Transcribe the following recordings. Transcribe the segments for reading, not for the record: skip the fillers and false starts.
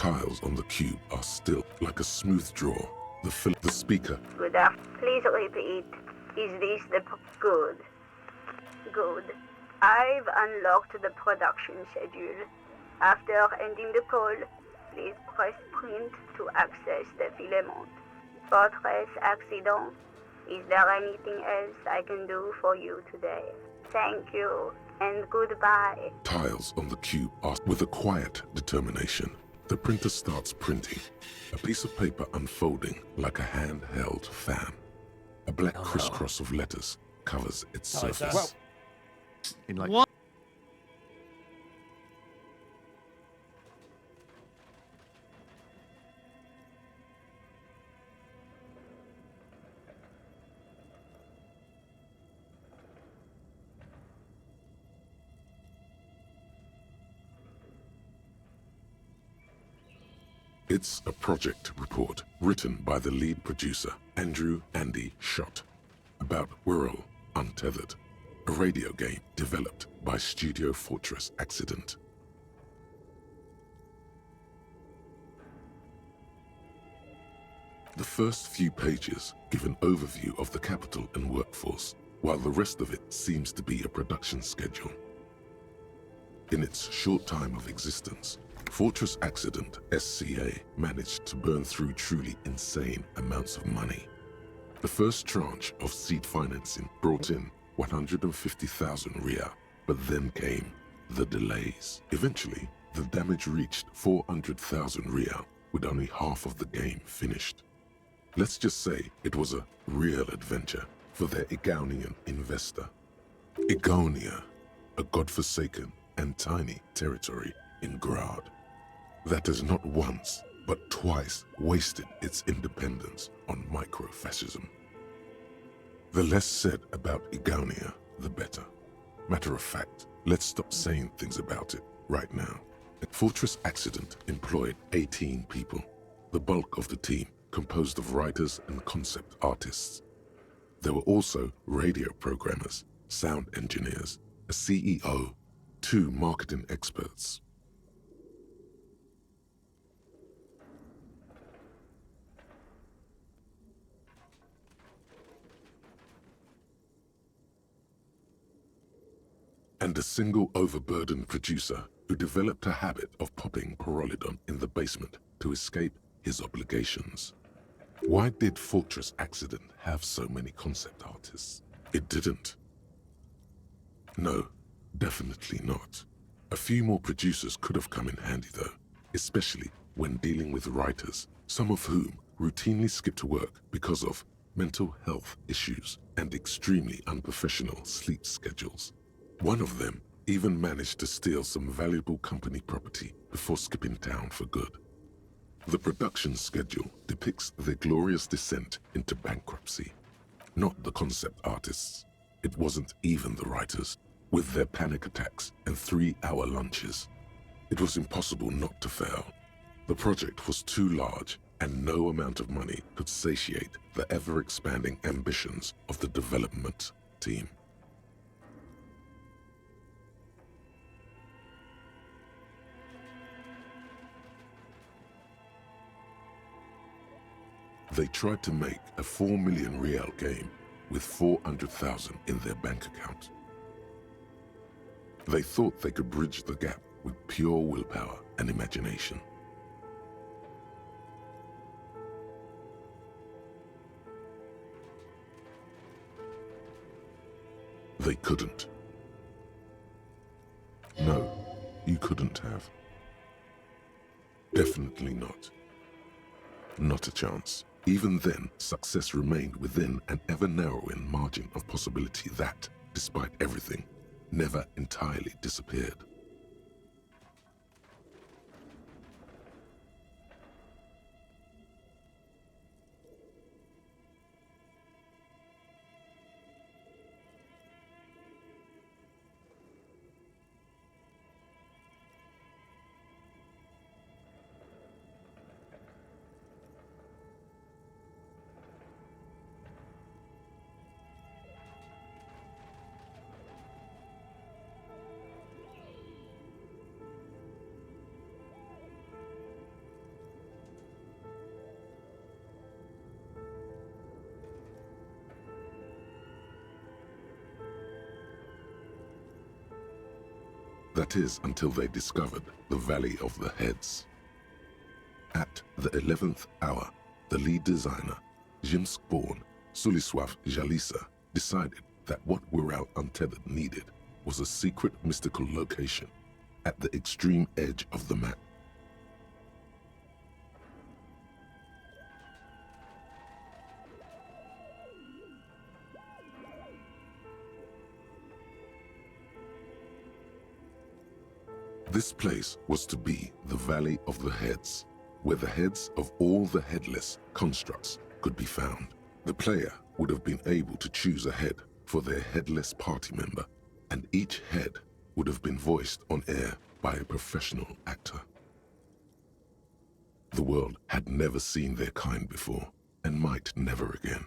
Tiles on the cube are still like a smooth draw. The speaker. Good afternoon. Please repeat. Is this the good? Good. I've unlocked the production schedule. After ending the call, please press print to access the filament. Fortress accident. Is there anything else I can do for you today? Thank you, and goodbye. Tiles on the cube are with a quiet determination. The printer starts printing, a piece of paper unfolding like a handheld fan. A black crisscross of letters covers its surface. Well, in like What? It's a project report written by the lead producer, Andrew Andy Schott, about Whirl Untethered, a radio game developed by Studio Fortress Accident. The first few pages give an overview of the capital and workforce, while the rest of it seems to be a production schedule. In its short time of existence, Fortress Accident SCA managed to burn through truly insane amounts of money. The first tranche of seed financing brought in 150,000 Riyal, but then came the delays. Eventually, the damage reached 400,000 Riyal, with only half of the game finished. Let's just say it was a real adventure for their Egonian investor. Egonia, a godforsaken and tiny territory in Grad that has not once but twice wasted its independence on microfascism. The less said about Egonia, the better. Matter of fact, let's stop saying things about it right now. Fortress Accident employed 18 people, the bulk of the team composed of writers and concept artists. There were also radio programmers, sound engineers, a CEO, 2 marketing experts. And a single overburdened producer who developed a habit of popping Pyrrolidon in the basement to escape his obligations. Why did Fortress Accident have so many concept artists? It didn't. No, definitely not. A few more producers could have come in handy though, especially when dealing with writers, some of whom routinely skipped work because of mental health issues and extremely unprofessional sleep schedules. One of them even managed to steal some valuable company property before skipping town for good. The production schedule depicts their glorious descent into bankruptcy. Not the concept artists. It wasn't even the writers, with their panic attacks and 3-hour lunches. It was impossible not to fail. The project was too large, and no amount of money could satiate the ever-expanding ambitions of the development team. They tried to make a 4 million Rial game with 400,000 in their bank account. They thought they could bridge the gap with pure willpower and imagination. They couldn't. No, you couldn't have. Definitely not. Not a chance. Even then, success remained within an ever-narrowing margin of possibility that, despite everything, never entirely disappeared. That is until they discovered the Valley of the Heads. At the 11th hour, the lead designer, Jimsk-born Sulisław Jalisa, decided that what Wirral Untethered needed was a secret mystical location at the extreme edge of the map. This place was to be the Valley of the Heads, where the heads of all the headless constructs could be found. The player would have been able to choose a head for their headless party member, and each head would have been voiced on air by a professional actor. The world had never seen their kind before, and might never again.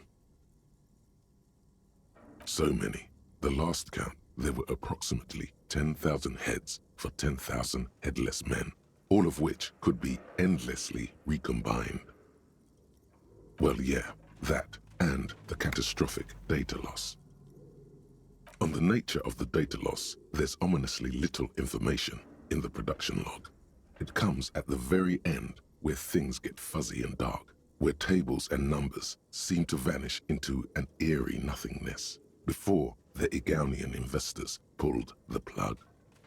So many. The last count, there were approximately 10,000 heads for 10,000 headless men, all of which could be endlessly recombined. Well, yeah, that and the catastrophic data loss. On the nature of the data loss, there's ominously little information in the production log. It comes at the very end where things get fuzzy and dark, where tables and numbers seem to vanish into an eerie nothingness, before the Igaunian investors pulled the plug.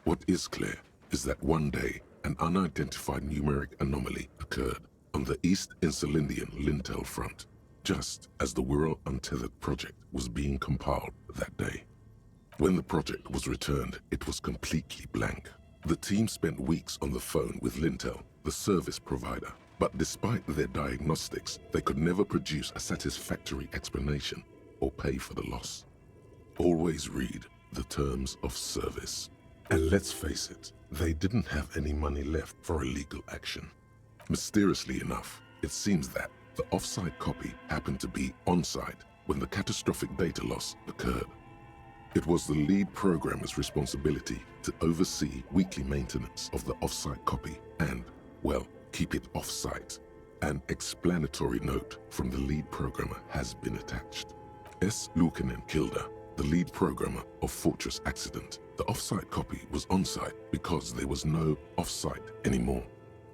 What is clear is that one day an unidentified numeric anomaly occurred on the East Insulindian Lintel front, just as the Wirral Untethered project was being compiled that day. When the project was returned, it was completely blank. The team spent weeks on the phone with Lintel, the service provider, but despite their diagnostics, they could never produce a satisfactory explanation or pay for the loss. Always read the terms of service. And let's face it, they didn't have any money left for illegal action. Mysteriously enough, it seems that the off-site copy happened to be on-site when the catastrophic data loss occurred. It was the lead programmer's responsibility to oversee weekly maintenance of the off-site copy and, well, keep it off-site. An explanatory note from the lead programmer has been attached. S. Luukinen Kilda, the lead programmer of Fortress Accident. The off-site copy was on-site because there was no off-site anymore.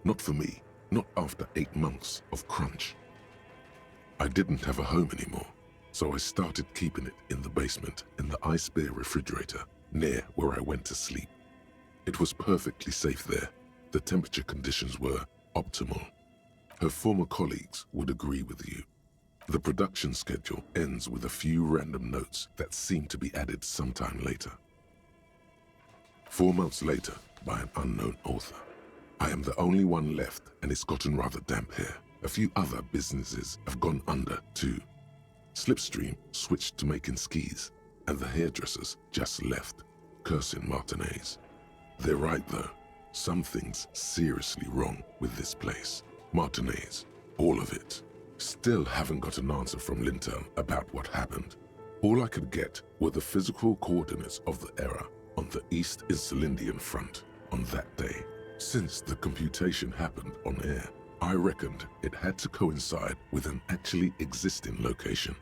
Not for me, not after 8 months of crunch. I didn't have a home anymore, so I started keeping it in the basement in the ice bear refrigerator near where I went to sleep. It was perfectly safe there. The temperature conditions were optimal. Her former colleagues would agree with you. The production schedule ends with a few random notes that seem to be added sometime later. 4 months later, by an unknown author. I am the only one left, and it's gotten rather damp here. A few other businesses have gone under too. Slipstream switched to making skis, and the hairdressers just left, cursing Martinez. They're right though. Something's seriously wrong with this place. Martinez, all of it. Still haven't got an answer from Lintel about what happened. All I could get were the physical coordinates of the error on the East Insulindian front on that day. Since the computation happened on air, I reckoned it had to coincide with an actually existing location.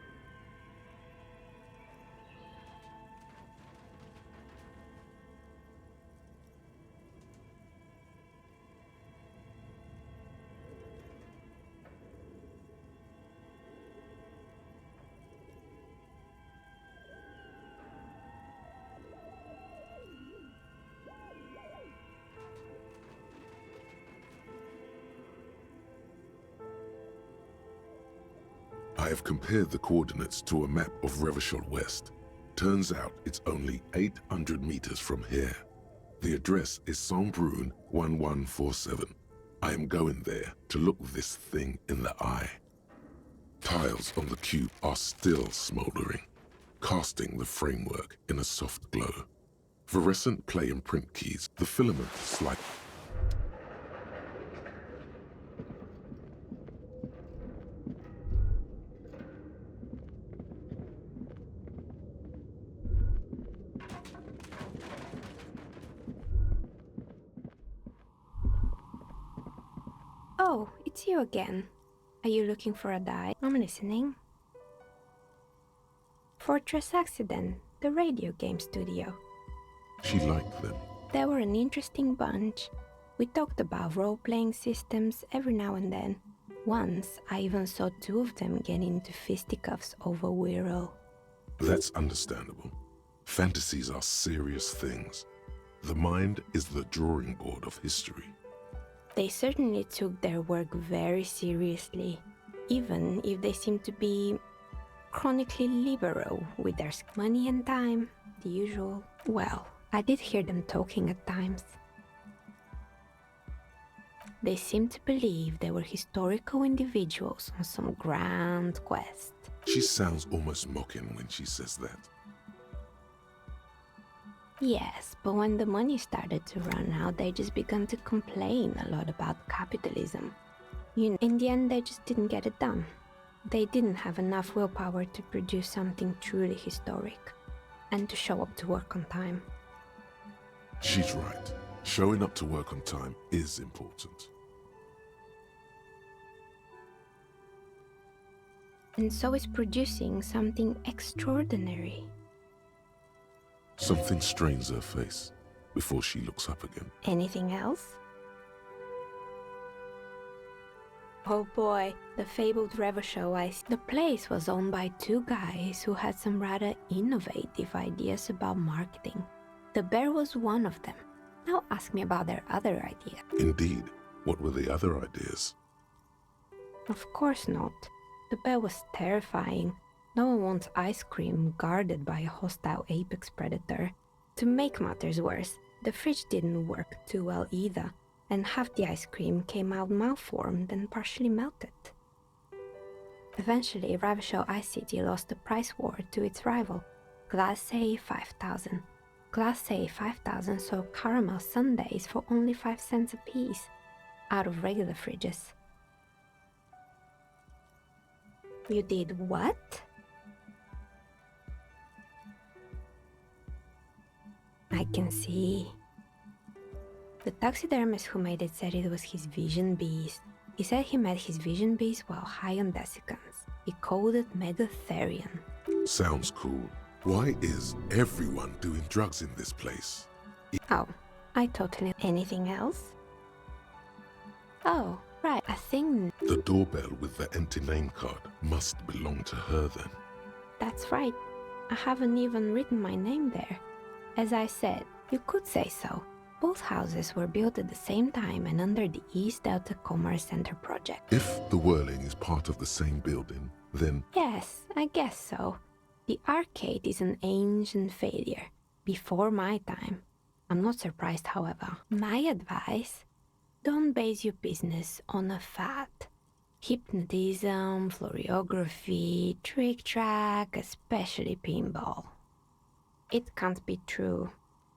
I have compared the coordinates to a map of Revachol West. Turns out it's only 800 meters from here. The address is Saint-Brun 1147. I am going there to look this thing in the eye. Tiles on the cube are still smoldering, casting the framework in a soft glow. Fluorescent play and print keys, the filament slight. Oh, it's you again. Are you looking for a die? I'm listening. Fortress Accident, the radio game studio. She liked them, They were an interesting bunch. We talked about role-playing systems every now and then. Once, I even saw two of them get into fisticuffs over Wirral. That's understandable. Fantasies are serious things. The mind is the drawing board of history. They certainly took their work very seriously, even if they seemed to be chronically liberal with their money and time, the usual. Well, I did hear them talking at times. They seemed to believe they were historical individuals on some grand quest. She sounds almost mocking when she says that. Yes, but when the money started to run out, they just began to complain a lot about capitalism. In the end, they just didn't get it done. They didn't have enough willpower to produce something truly historic, and to show up to work on time. She's right. Showing up to work on time is important. And so is producing something extraordinary. Something strains her face before she looks up again. Anything else? Oh boy, the fabled Revo show The place was owned by two guys who had some rather innovative ideas about marketing. The bear was one of them. Now ask me about their other idea. Indeed. What were the other ideas? Of course not. The bear was terrifying. No one wants ice cream guarded by a hostile apex predator. To make matters worse, the fridge didn't work too well either, and half the ice cream came out malformed and partially melted. Eventually, Ravishell Ice City lost the price war to its rival, Glace 5000. Glace 5000 sold caramel sundaes for only 5 cents a piece, out of regular fridges. You did what? I can see. The taxidermist who made it said it was his vision beast. He said he met his vision beast while high on desiccants. He called it Megatherian. Sounds cool. Why is everyone doing drugs in this place? Oh, I totally... Anything else? Oh, right, I think... The doorbell with the empty name card must belong to her then. That's right. I haven't even written my name there. As I said, you could say so. Both houses were built at the same time and under the East Delta Commerce Center project. If the whirling is part of the same building, then... Yes, I guess so. The arcade is an ancient failure, before my time. I'm not surprised, however. My advice, don't base your business on a fad. Hypnotism, floriography, trick-track, especially pinball. It can't be true.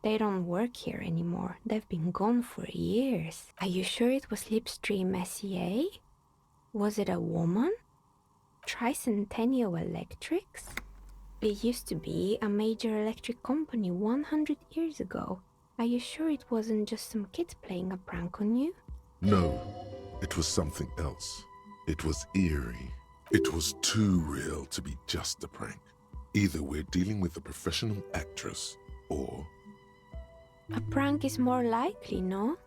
They don't work here anymore. They've been gone for years. Are you sure it was Slipstream SEA? Was it a woman? Tricentennial Electrics? It used to be a major electric company 100 years ago. Are you sure it wasn't just some kids playing a prank on you? No, it was something else. It was eerie. It was too real to be just a prank. Either we're dealing with a professional actress, or... A prank is more likely, no?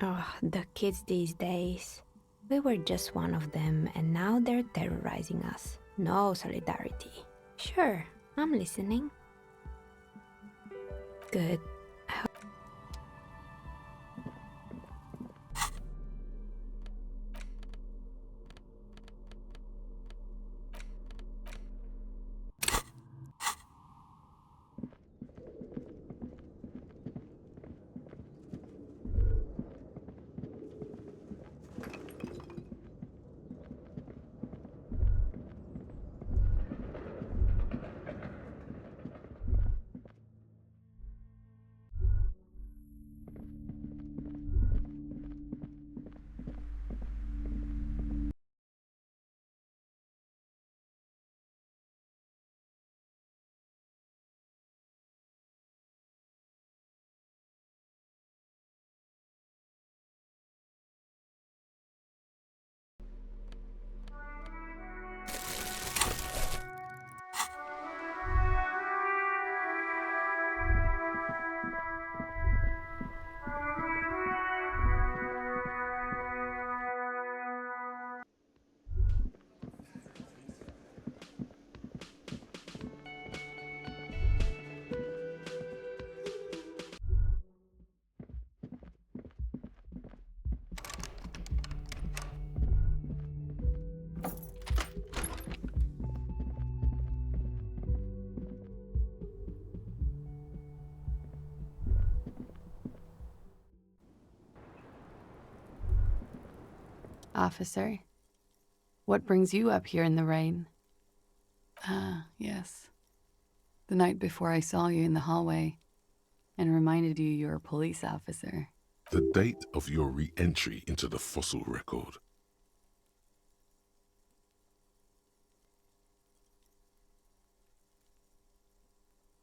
Oh, the kids these days. We were just one of them, and now they're terrorizing us. No solidarity. Sure, I'm listening. Good. Officer, what brings you up here in the rain? Ah, yes. The night before I saw you in the hallway and reminded you you're a police officer. The date of your re-entry into the fossil record.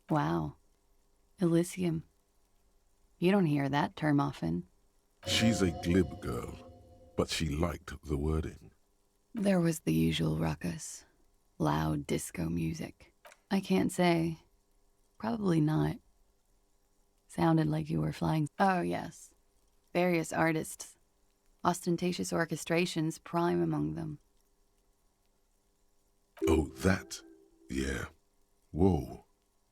Wow. Elysium. You don't hear that term often. She's a glib girl, but she liked the wording. There was the usual ruckus. Loud disco music. I can't say. Probably not. Sounded like you were flying. Oh, yes. Various artists. Ostentatious orchestrations prime among them. Oh, that? Yeah. Whoa.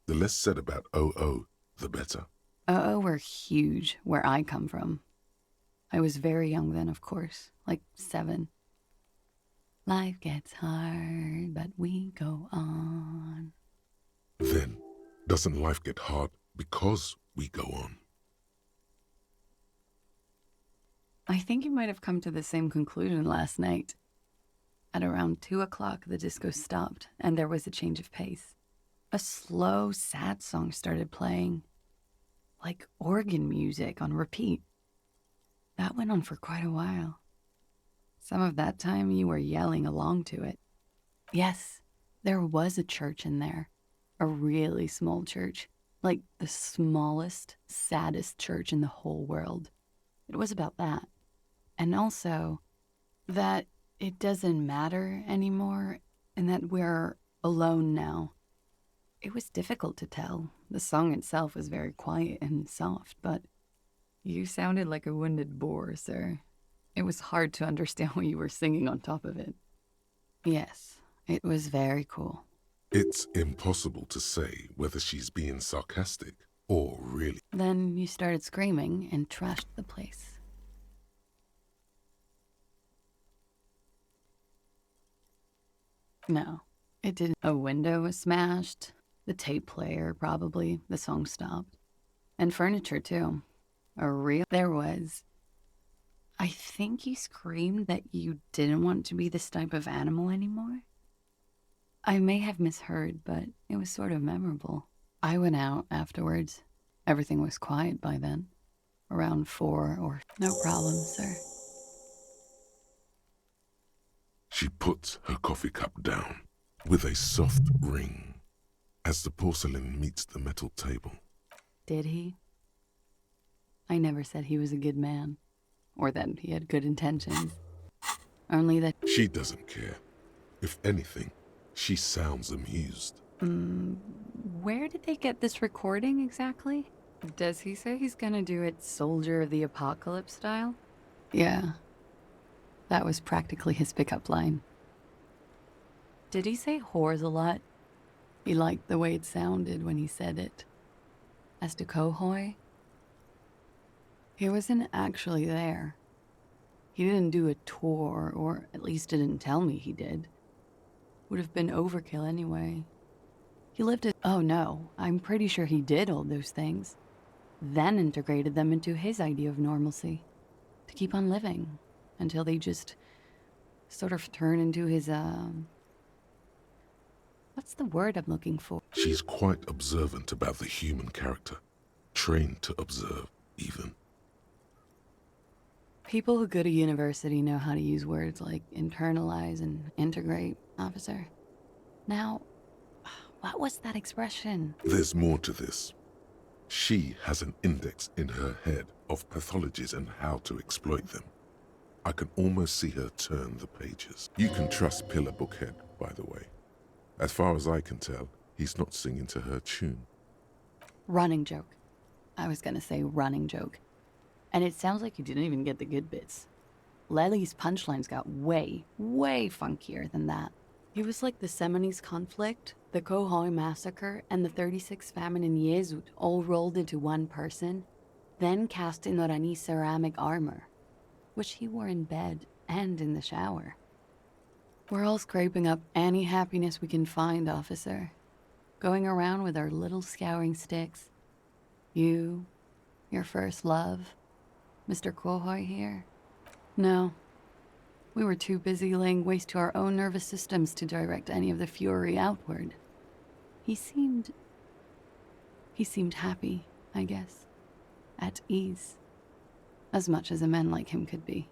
The less said about OO, the better. Oh, were huge where I come from. I was very young then, of course, like 7. Life gets hard, but we go on. Then, doesn't life get hard because we go on? I think you might have come to the same conclusion last night. At around 2 o'clock, the disco stopped, and there was a change of pace. A slow, sad song started playing, like organ music on repeat. That went on for quite a while. Some of that time you were yelling along to it. Yes, there was a church in there. A really small church. Like the smallest, saddest church in the whole world. It was about that. And also, that it doesn't matter anymore, and that we're alone now. It was difficult to tell. The song itself was very quiet and soft, but you sounded like a wounded boar, sir. It was hard to understand what you were singing on top of it. Yes, it was very cool. It's impossible to say whether she's being sarcastic or really. Then you started screaming and trashed the place. No, it didn't. A window was smashed. The tape player, probably. The song stopped. And furniture, too. There was. I think you screamed that you didn't want to be this type of animal anymore. I may have misheard, but it was sort of memorable. I went out afterwards. Everything was quiet by then. Around 4 or... No problem, sir. She puts her coffee cup down with a soft ring as the porcelain meets the metal table. Did he? I never said he was a good man. Or that he had good intentions. Only that... She doesn't care. If anything, she sounds amused. Where did they get this recording exactly? Does he say he's gonna do it Soldier of the Apocalypse style? Yeah. That was practically his pickup line. Did he say whores a lot? He liked the way it sounded when he said it. As to Kohoi, he wasn't actually there. He didn't do a tour, or at least didn't tell me he did. Would have been overkill anyway. He lived it. Oh no, I'm pretty sure he did all those things. Then integrated them into his idea of normalcy. To keep on living. Until they just sort of turn into his, what's the word I'm looking for? She's quite observant about the human character. Trained to observe, even. People who go to university know how to use words like internalize and integrate, officer. Now, what was that expression? There's more to this. She has an index in her head of pathologies and how to exploit them. I can almost see her turn the pages. You can trust Pillar Bookhead, by the way. As far as I can tell, he's not singing to her tune. Running joke. I was gonna say running joke. And it sounds like you didn't even get the good bits. Lely's punchlines got way, way funkier than that. He was like the Seminoles conflict, the Kohoi massacre, and the 36 famine in Yezut all rolled into one person, then cast in Orani ceramic armor, which he wore in bed and in the shower. We're all scraping up any happiness we can find, officer. Going around with our little scouring sticks. You, your first love, Mr. Kohoi here. No, We were too busy laying waste to our own nervous systems to direct any of the fury outward. He seemed happy, I guess. At ease. As much as a man like him could be.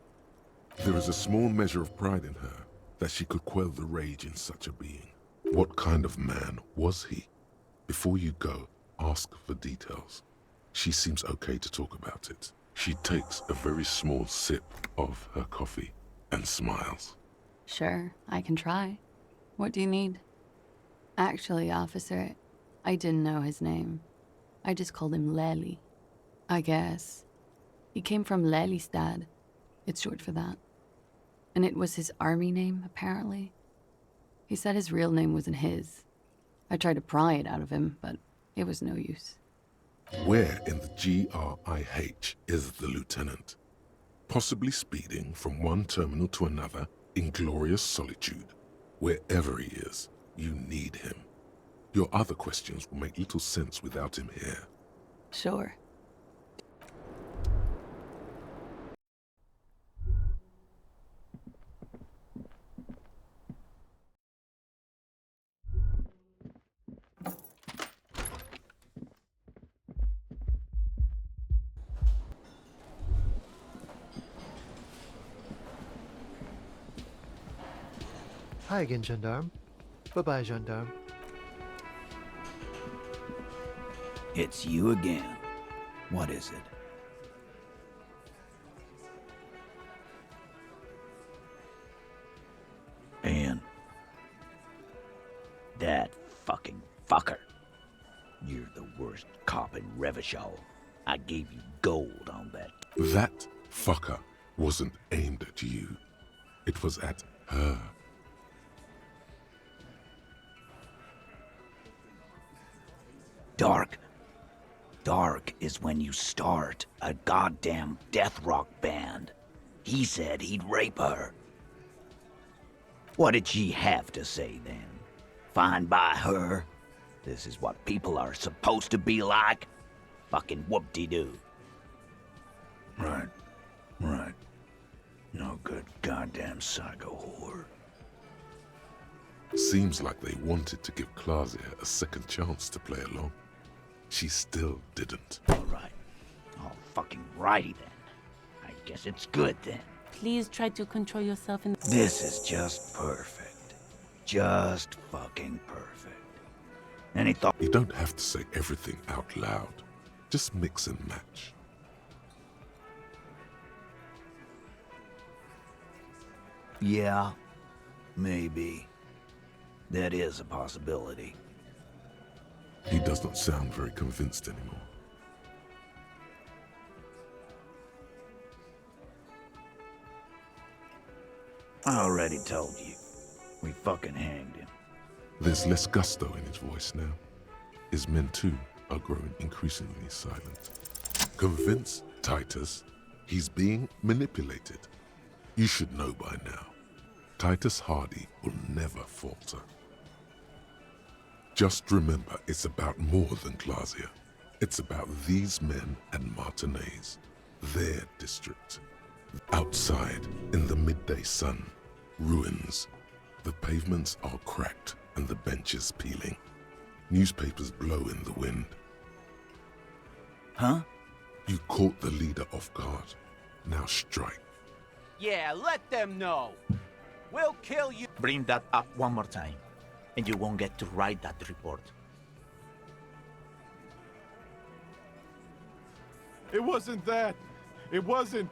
There is a small measure of pride in her that she could quell the rage in such a being. What kind of man was he? Before you go, ask for details. She seems okay to talk about it. She takes a very small sip of her coffee and smiles. Sure, I can try. What do you need? Actually, officer, I didn't know his name. I just called him Lely. I guess. He came from Lelystad. It's short for that. And it was his army name, apparently. He said his real name wasn't his. I tried to pry it out of him, but it was no use. Where in the GRIH is the lieutenant? Possibly speeding from one terminal to another in glorious solitude. Wherever he is, you need him. Your other questions will make little sense without him here. Sure. Hi again, Gendarme. Bye-bye, Gendarme. It's you again. What is it? And that fucking fucker. You're the worst cop in Revachol. I gave you gold on that. That fucker wasn't aimed at you. It was at her. Dark. Dark is when you start a goddamn death rock band. He said he'd rape her. What did she have to say then? Fine by her? This is what people are supposed to be like? Fucking whoop-de-doo. Right. No good goddamn psycho whore. Seems like they wanted to give Claudia a second chance to play along. She still didn't. Alright. All fucking righty then. I guess it's good then. Please try to control yourself in... This is just perfect. Just fucking perfect. Any thought? You don't have to say everything out loud. Just mix and match. Yeah, maybe. That is a possibility. He does not sound very convinced anymore. I already told you. We fucking hanged him. There's less gusto in his voice now. His men too are growing increasingly silent. Convince Titus he's being manipulated. You should know by now. Titus Hardy will never falter. Just remember, it's about more than Claudia. It's about these men and Martinez, their district. Outside, in the midday sun, ruins. The pavements are cracked and the benches peeling. Newspapers blow in the wind. Huh? You caught the leader off guard. Now strike. Yeah, let them know. We'll kill you. Bring that up one more time, and you won't get to write that report. It wasn't that. It wasn't.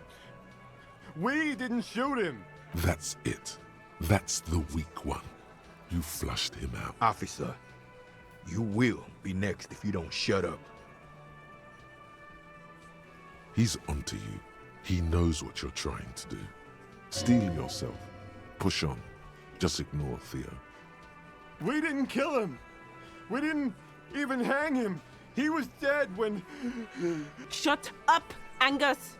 We didn't shoot him. That's it. That's the weak one. You flushed him out. Officer, you will be next if you don't shut up. He's onto you. He knows what you're trying to do. Steel yourself. Push on. Just ignore Theo. We didn't kill him. We didn't even hang him. He was dead when... Shut up, Angus!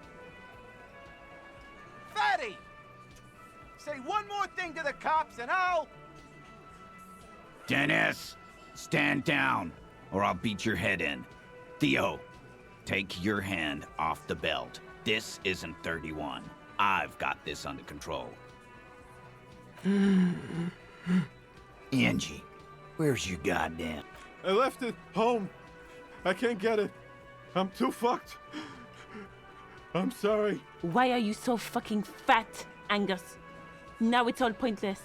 Fatty! Say one more thing to the cops and I'll... Dennis, stand down, or I'll beat your head in. Theo, take your hand off the belt. This isn't 31. I've got this under control. Angie, where's your goddamn... I left it home. I can't get it. I'm too fucked. I'm sorry. Why are you so fucking fat, Angus? Now it's all pointless.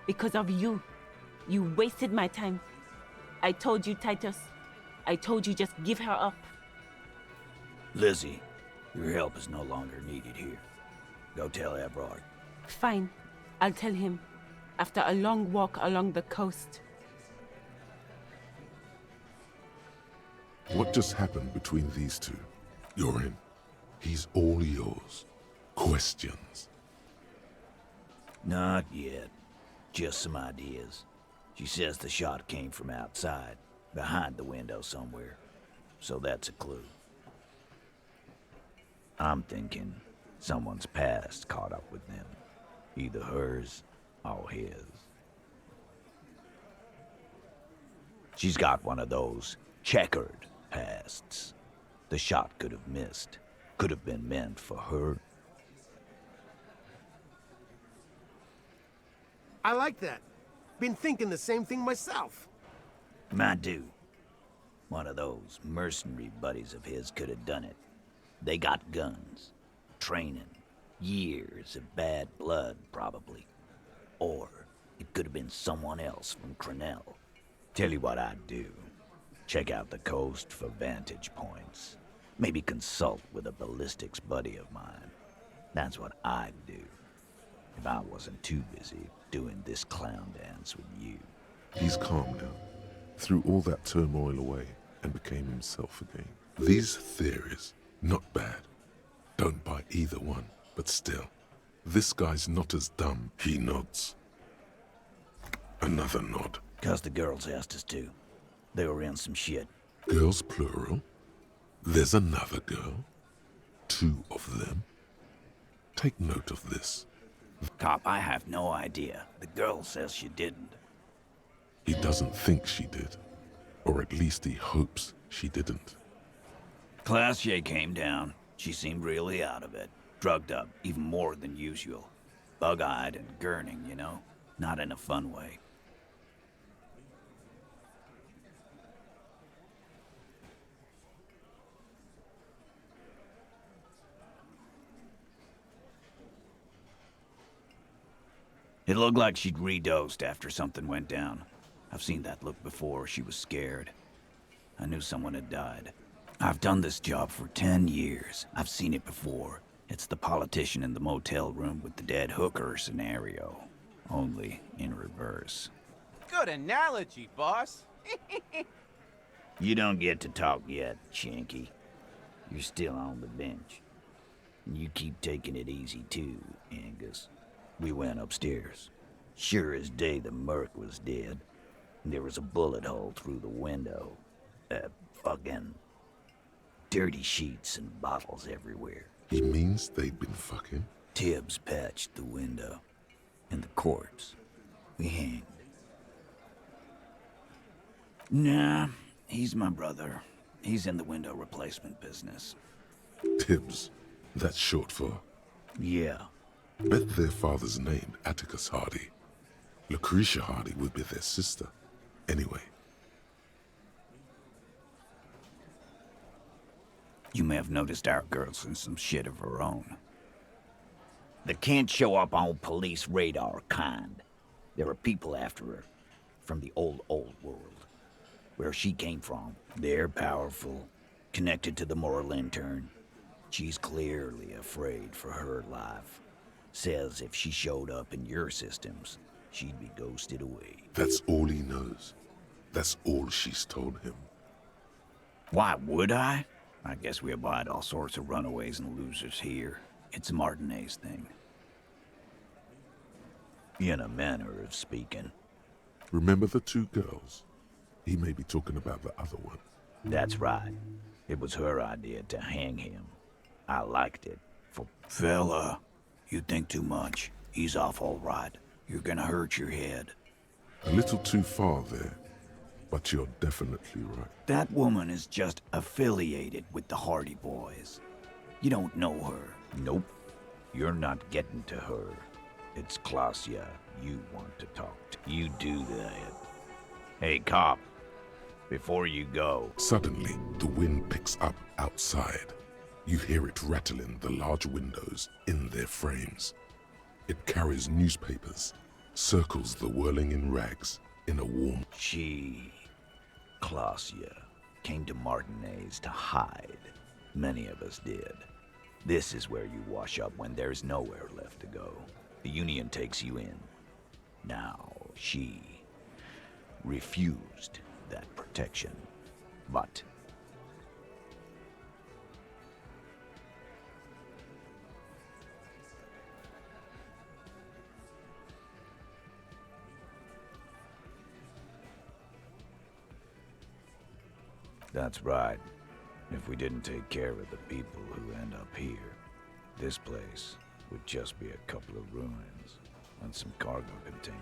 Because of you. You wasted my time. I told you, Titus. I told you just give her up. Lizzie, your help is no longer needed here. Go tell Everard. Fine. I'll tell him. After a long walk along the coast. What just happened between these two? You're in. He's all yours. Questions? Not yet. Just some ideas. She says the shot came from outside, behind the window somewhere. So that's a clue. I'm thinking someone's past caught up with them. Either hers or his. She's got one of those checkered pasts. The shot could have missed. Could have been meant for her. I like that. Been thinking the same thing myself. My dude. One of those mercenary buddies of his could have done it. They got guns. Training. Years of bad blood, probably. Or it could have been someone else from Crenell. Tell you what I'd do. Check out the coast for vantage points. Maybe consult with a ballistics buddy of mine. That's what I'd do. If I wasn't too busy doing this clown dance with you. He's calm now. Threw all that turmoil away and became himself again. These theories, not bad. Don't buy either one, but still. This guy's not as dumb. He nods. Another nod. 'Cause the girls asked us to. They were in some shit. Girls plural? There's another girl? 2 of them? Take note of this. Cop, I have no idea. The girl says she didn't. He doesn't think she did. Or at least he hopes she didn't. Classier came down. She seemed really out of it. Drugged up, even more than usual. Bug-eyed and gurning, you know? Not in a fun way. It looked like she'd redosed after something went down. I've seen that look before. She was scared. I knew someone had died. I've done this job for 10 years. I've seen it before. It's the politician in the motel room with the dead hooker scenario. Only in reverse. Good analogy, boss. You don't get to talk yet, Shanky. You're still on the bench. And you keep taking it easy too, Angus. We went upstairs. Sure as day the merc was dead. There was a bullet hole through the window. Fucking dirty sheets and bottles everywhere. He means they'd been fucking? Tibbs patched the window. And the corpse. We hanged. Nah, he's my brother. He's in the window replacement business. Tibbs. That's short for? Yeah. Bet their father's named Atticus Hardy. Lucretia Hardy would be their sister. Anyway. You may have noticed our girl's in some shit of her own. They can't show up on police radar kind. There are people after her. From the old world. Where she came from. They're powerful. Connected to the moral intern. She's clearly afraid for her life. Says if she showed up in your systems, she'd be ghosted away. That's all he knows. That's all she's told him. Why would I? I guess we abide all sorts of runaways and losers here. It's a Martinez thing. In a manner of speaking. Remember the 2 girls? He may be talking about the other one. That's right. It was her idea to hang him. I liked it. For fella, you think too much. He's off all right. You're gonna hurt your head. A little too far there, but you're definitely right. That woman is just affiliated with the Hardy Boys. You don't know her. Nope. You're not getting to her. It's Klasia you want to talk to. You do that. Hey, cop. Before you go... Suddenly, the wind picks up outside. You hear it rattling the large windows in their frames. It carries newspapers, circles the whirling in rags in a warm... She... Klasia came to Martinez to hide. Many of us did. This is where you wash up when there's nowhere left to go. The Union takes you in. Now, she refused that protection, but that's right. If we didn't take care of the people who end up here, this place would just be a couple of ruins and some cargo containers.